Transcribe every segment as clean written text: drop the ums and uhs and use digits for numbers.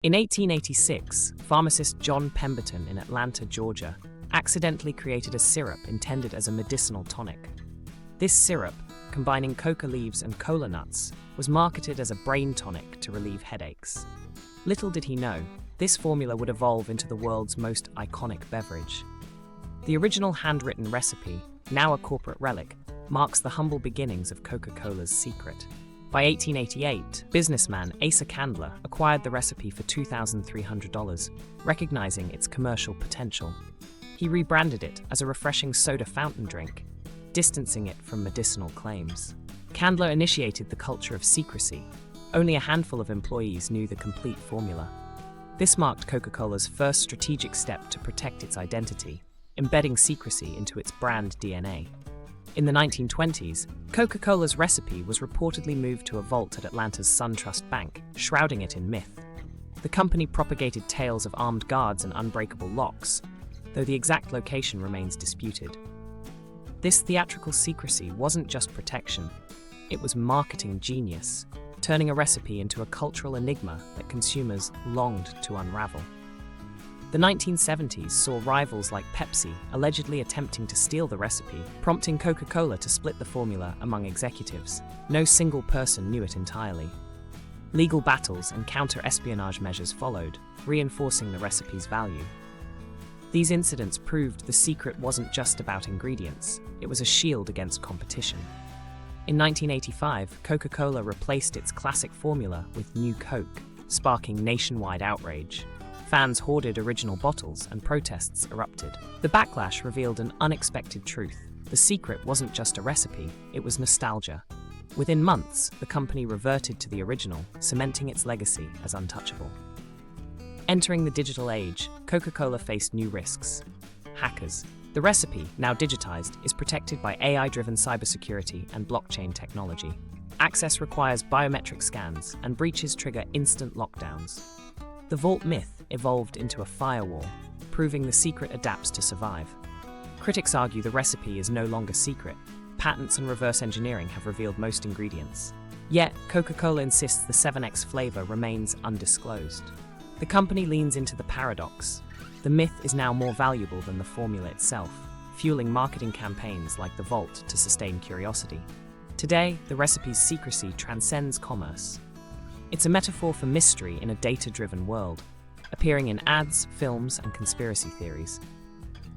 In 1886, pharmacist John Pemberton in Atlanta, Georgia, accidentally created a syrup intended as a medicinal tonic. This syrup, combining coca leaves and cola nuts, was marketed as a brain tonic to relieve headaches. Little did he know, this formula would evolve into the world's most iconic beverage. The original handwritten recipe, now a corporate relic, marks the humble beginnings of Coca-Cola's secret. By 1888, businessman Asa Candler acquired the recipe for $2,300, recognizing its commercial potential. He rebranded it as a refreshing soda fountain drink, distancing it from medicinal claims. Candler initiated the culture of secrecy. Only a handful of employees knew the complete formula. This marked Coca-Cola's first strategic step to protect its identity, embedding secrecy into its brand DNA. In the 1920s, Coca-Cola's recipe was reportedly moved to a vault at Atlanta's SunTrust bank, shrouding it in myth. The company propagated tales of armed guards and unbreakable locks, though the exact location remains disputed. This theatrical secrecy wasn't just protection, it was marketing genius, turning a recipe into a cultural enigma that consumers longed to unravel. The 1970s saw rivals like Pepsi allegedly attempting to steal the recipe, prompting Coca-Cola to split the formula among executives. No single person knew it entirely. Legal battles and counter-espionage measures followed, reinforcing the recipe's value. These incidents proved the secret wasn't just about ingredients, it was a shield against competition. In 1985, Coca-Cola replaced its classic formula with New Coke, sparking nationwide outrage. Fans hoarded original bottles and protests erupted. The backlash revealed an unexpected truth. The secret wasn't just a recipe, it was nostalgia. Within months, the company reverted to the original, cementing its legacy as untouchable. Entering the digital age, Coca-Cola faced new risks. Hackers. The recipe, now digitized, is protected by AI-driven cybersecurity and blockchain technology. Access requires biometric scans, and breaches trigger instant lockdowns. The vault myth evolved into a firewall, proving the secret adapts to survive. Critics argue the recipe is no longer secret. Patents and reverse engineering have revealed most ingredients. Yet, Coca-Cola insists the 7X flavor remains undisclosed. The company leans into the paradox. The myth is now more valuable than the formula itself, fueling marketing campaigns like the Vault to sustain curiosity. Today, the recipe's secrecy transcends commerce. It's a metaphor for mystery in a data-driven world, appearing in ads, films, and conspiracy theories.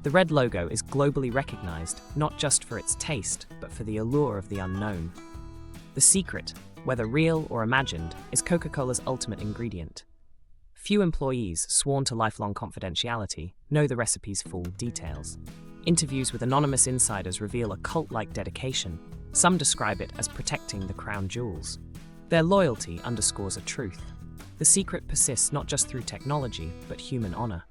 The red logo is globally recognized not just for its taste, but for the allure of the unknown. The secret, whether real or imagined, is Coca-Cola's ultimate ingredient. Few employees, sworn to lifelong confidentiality, know the recipe's full details. Interviews with anonymous insiders reveal a cult-like dedication. Some describe it as protecting the crown jewels. Their loyalty underscores a truth. The secret persists not just through technology, but human honor.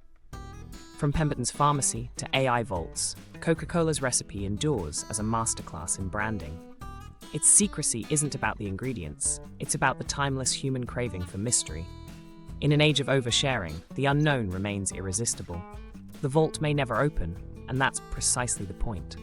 From Pemberton's pharmacy to AI vaults, Coca-Cola's recipe endures as a masterclass in branding. Its secrecy isn't about the ingredients, it's about the timeless human craving for mystery. In an age of oversharing, the unknown remains irresistible. The vault may never open, and that's precisely the point.